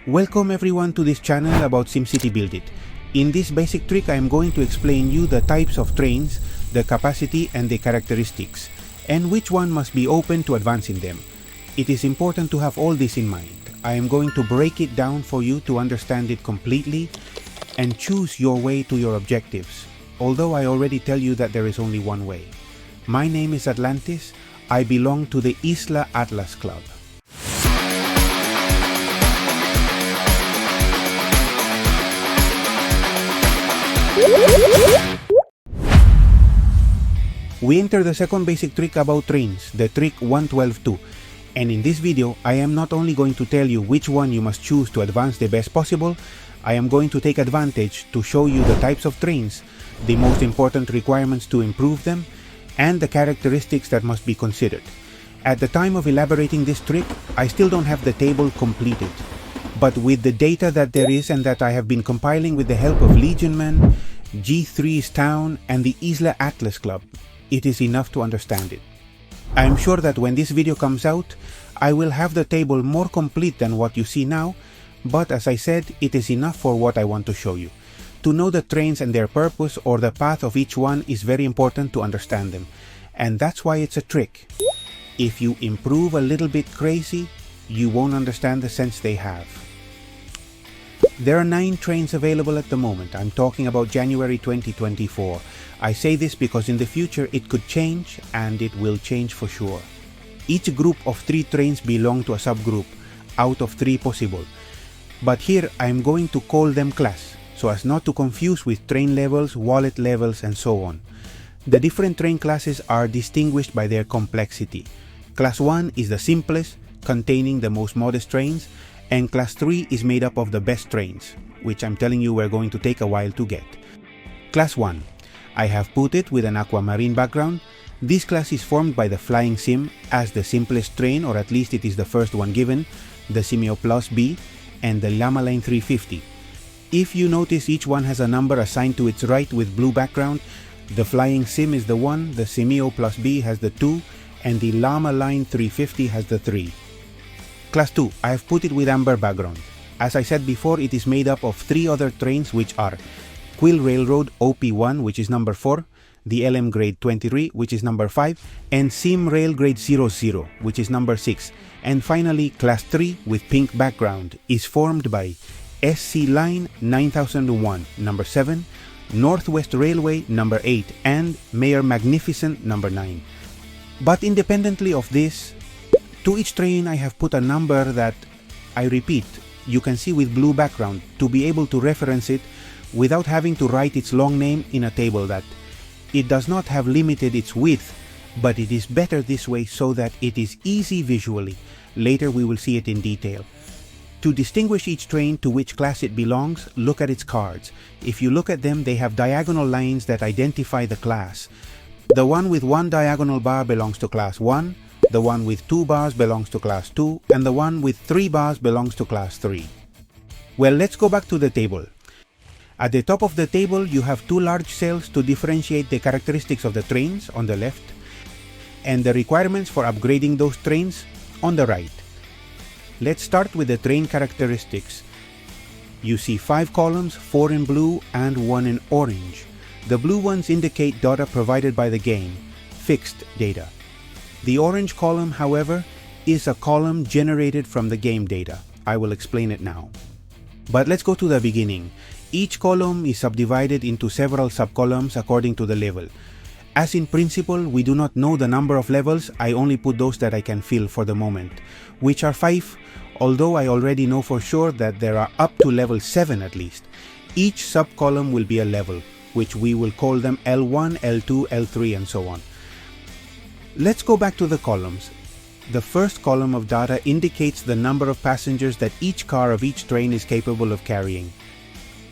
Welcome everyone to this channel about SimCity BuildIt. In this basic trick I am going to explain you the types of trains, the capacity and the characteristics, and which one must be open to advance in them. It is important to have all this in mind. I am going to break it down for you to understand it completely and choose your way to your objectives, although I already tell you that there is only one way. My name is Atlantis. I belong to the Isla Atlas Club. We enter the second basic trick about trains, the trick 112-2. And in this video, I am not only going to tell you which one you must choose to advance the best possible, I am going to take advantage to show you the types of trains, the most important requirements to improve them, and the characteristics that must be considered. At the time of elaborating this trick, I still don't have the table completed. But with the data that there is and that I have been compiling with the help of Legionman, G3's Town, and the Isla Atlas Club, it is enough to understand it. I am sure that when this video comes out, I will have the table more complete than what you see now, but as I said, it is enough for what I want to show you. To know the trains and their purpose or the path of each one is very important to understand them, and that's why it's a trick. If you improve a little bit crazy, you won't understand the sense they have. There are 9 trains available at the moment. I'm talking about January 2024. I say this because in the future it could change, and it will change for sure. Each group of 3 trains belong to a subgroup out of 3 possible. But here I am going to call them class, so as not to confuse with train levels, wallet levels, and so on. The different train classes are distinguished by their complexity. Class 1 is the simplest, containing the most modest trains, and Class 3 is made up of the best trains, which I'm telling you we're going to take a while to get. Class 1. I have put it with an aquamarine background. This class is formed by the Flying Sim as the simplest train, or at least it is the first one given, the Simio Plus B, and the Llama Line 350. If you notice, each one has a number assigned to its right with blue background. The Flying Sim is the 1, the Simio Plus B has the 2, and the Llama Line 350 has the 3. Class 2, I have put it with amber background. As I said before, it is made up of 3 other trains, which are Quill Railroad OP1, which is number 4, the LM Grade 23, which is number 5, and Sim Rail Grade 00, which is number 6. And finally, Class 3 with pink background is formed by SC Line 9001, number 7, Northwest Railway, number 8, and Mayor Magnificent, number 9. But independently of this, to each train I have put a number that, I repeat, you can see with blue background to be able to reference it without having to write its long name in a table. That it does not have limited its width, but it is better this way so that it is easy visually. Later we will see it in detail. To distinguish each train to which class it belongs, look at its cards. If you look at them, they have diagonal lines that identify the class. The one with 1 diagonal bar belongs to Class 1, the one with 2 bars belongs to Class 2, and the one with 3 bars belongs to Class 3. Well, let's go back to the table. At the top of the table, you have 2 large cells to differentiate the characteristics of the trains on the left, and the requirements for upgrading those trains on the right. Let's start with the train characteristics. You see 5 columns, 4 in blue and 1 in orange. The blue ones indicate data provided by the game, fixed data. The orange column, however, is a column generated from the game data. I will explain it now. But let's go to the beginning. Each column is subdivided into several subcolumns according to the level. As in principle, we do not know the number of levels. I only put those that I can fill for the moment, which are 5, although I already know for sure that there are up to level 7 at least. Each subcolumn will be a level, which we will call them L1, L2, L3, and so on. Let's go back to the columns. The first column of data indicates the number of passengers that each car of each train is capable of carrying.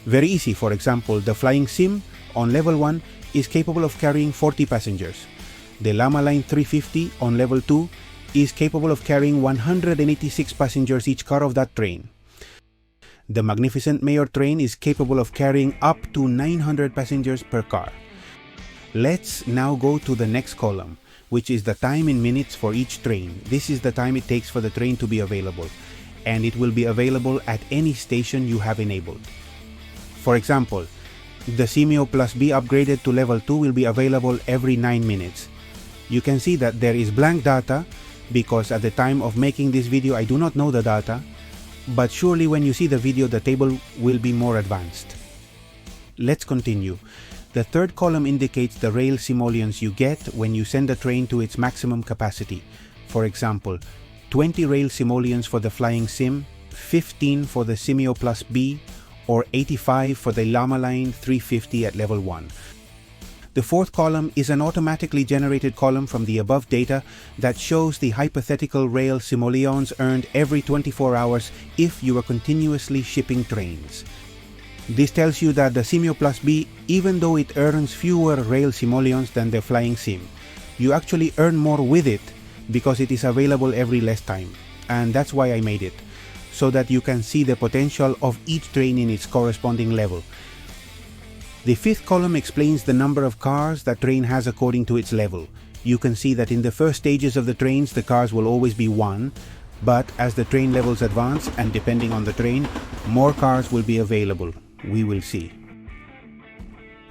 Very easy. For example, the Flying Sim on level 1 is capable of carrying 40 passengers. The Llama Line 350 on level 2 is capable of carrying 186 passengers each car of that train. The Magnificent Mayor train is capable of carrying up to 900 passengers per car. Let's now go to the next column, which is the time in minutes for each train. This is the time it takes for the train to be available. and it will be available at any station you have enabled. For example, the Simio Plus B upgraded to level 2 will be available every 9 minutes. You can see that there is blank data because at the time of making this video I do not know the data, but surely when you see the video the table will be more advanced. Let's continue. The third column indicates the rail simoleons you get when you send a train to its maximum capacity. For example, 20 rail simoleons for the Flying Sim, 15 for the Simio Plus B, or 85 for the Llama Line 350 at level 1. The fourth column is an automatically generated column from the above data that shows the hypothetical rail simoleons earned every 24 hours if you are continuously shipping trains. This tells you that the Simio Plus B, even though it earns fewer rail simoleons than the Flying Sim, you actually earn more with it because it is available every less time. And that's why I made it, so that you can see the potential of each train in its corresponding level. The fifth column explains the number of cars that train has according to its level. You can see that in the first stages of the trains the cars will always be 1, but as the train levels advance and depending on the train, more cars will be available. We will see.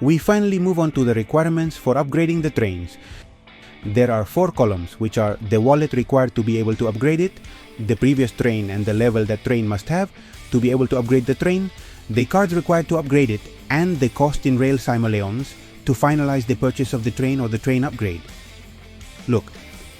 We finally move on to the requirements for upgrading the trains. There are 4 columns, which are the wallet required to be able to upgrade it, the previous train and the level that train must have to be able to upgrade the train, the cards required to upgrade it, and the cost in rail simoleons to finalize the purchase of the train or the train upgrade. Look,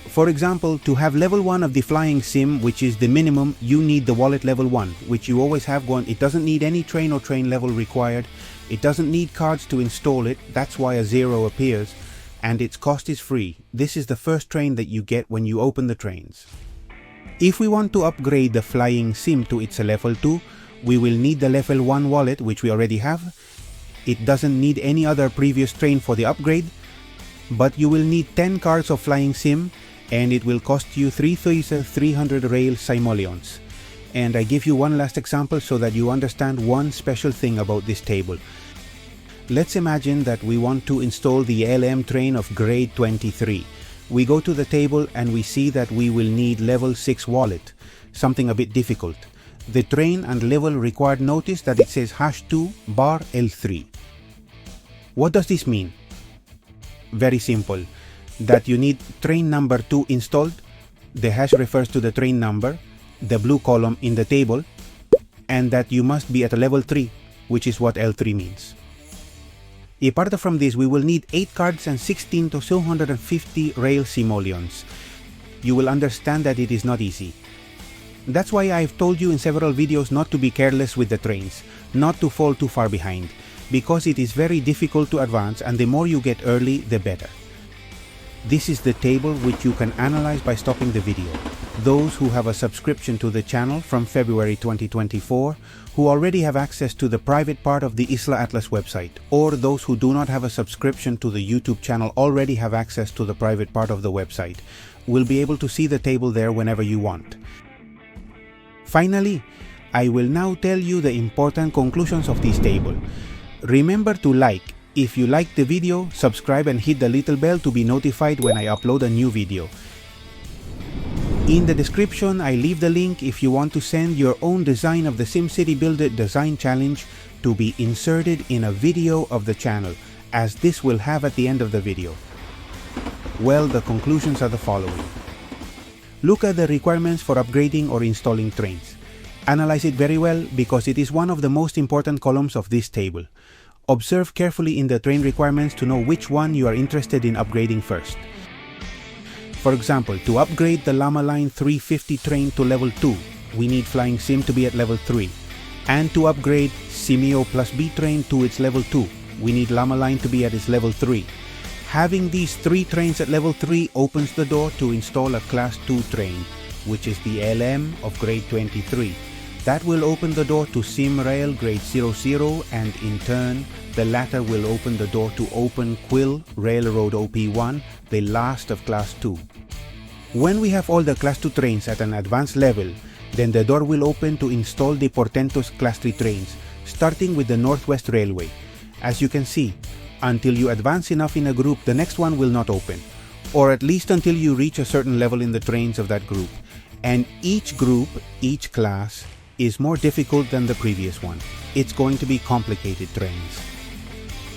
for example, to have level 1 of the Flying Sim, which is the minimum, you need the wallet level 1, which you always have one. It doesn't need any train or train level required. It doesn't need cards to install it, that's why a 0 appears, and its cost is free. This is the first train that you get when you open the trains. If we want to upgrade the Flying Sim to its level 2, we will need the level 1 wallet, which we already have. It doesn't need any other previous train for the upgrade, but you will need 10 cards of Flying Sim, and it will cost you 3,300 rail simoleons. And I give you one last example so that you understand one special thing about this table. Let's imagine that we want to install the LM train of grade 23. We go to the table and we see that we will need level 6 wallet, something a bit difficult. The train and level required notice that it says #2 bar L3. What does this mean? Very simple, that you need train number 2 installed. The hash refers to the train number, the blue column in the table, and that you must be at a level 3, which is what L3 means. Apart from this, we will need 8 cards and 16 to 250 rail simoleons. You will understand that it is not easy. That's why I've told you in several videos not to be careless with the trains, not to fall too far behind, because it is very difficult to advance, and the more you get early, the better. This is the table which you can analyze by stopping the video. Those who have a subscription to the channel from February 2024, who already have access to the private part of the Isla Atlas website, or those who do not have a subscription to the YouTube channel already have access to the private part of the website, will be able to see the table there whenever you want. Finally, I will now tell you the important conclusions of this table. Remember to like. If you liked the video, subscribe and hit the little bell to be notified when I upload a new video. In the description, I leave the link if you want to send your own design of the SimCity BuildIt design challenge to be inserted in a video of the channel, as this will have at the end of the video. Well, the conclusions are the following. Look at the requirements for upgrading or installing trains. Analyze it very well because it is one of the most important columns of this table. Observe carefully in the train requirements to know which one you are interested in upgrading first. For example, to upgrade the Llama Line 350 train to level 2, we need Flying Sim to be at level 3. And to upgrade Simio Plus B train to its level 2, we need Llama Line to be at its level 3. Having these 3 trains at level 3 opens the door to install a Class 2 train, which is the LM of grade 23. That will open the door to Sim Rail grade 00, and in turn, the latter will open the door to Open Quill Railroad OP1, the last of Class 2. When we have all the Class 2 trains at an advanced level, then the door will open to install the Portentos Class 3 trains, starting with the Northwest Railway. As you can see, until you advance enough in a group, the next one will not open, or at least until you reach a certain level in the trains of that group. And each group, each class, is more difficult than the previous one. It's going to be complicated trains.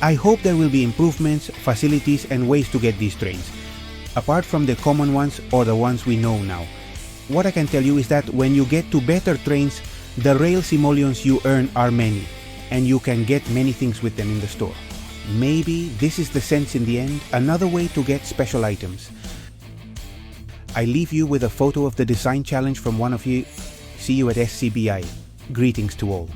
I hope there will be improvements, facilities, and ways to get these trains, apart from the common ones or the ones we know now. What I can tell you is that when you get to better trains, the rail simoleons you earn are many, and you can get many things with them in the store. Maybe this is the sense in the end, another way to get special items. I leave you with a photo of the design challenge from one of you. See you at SCBI. Greetings to all.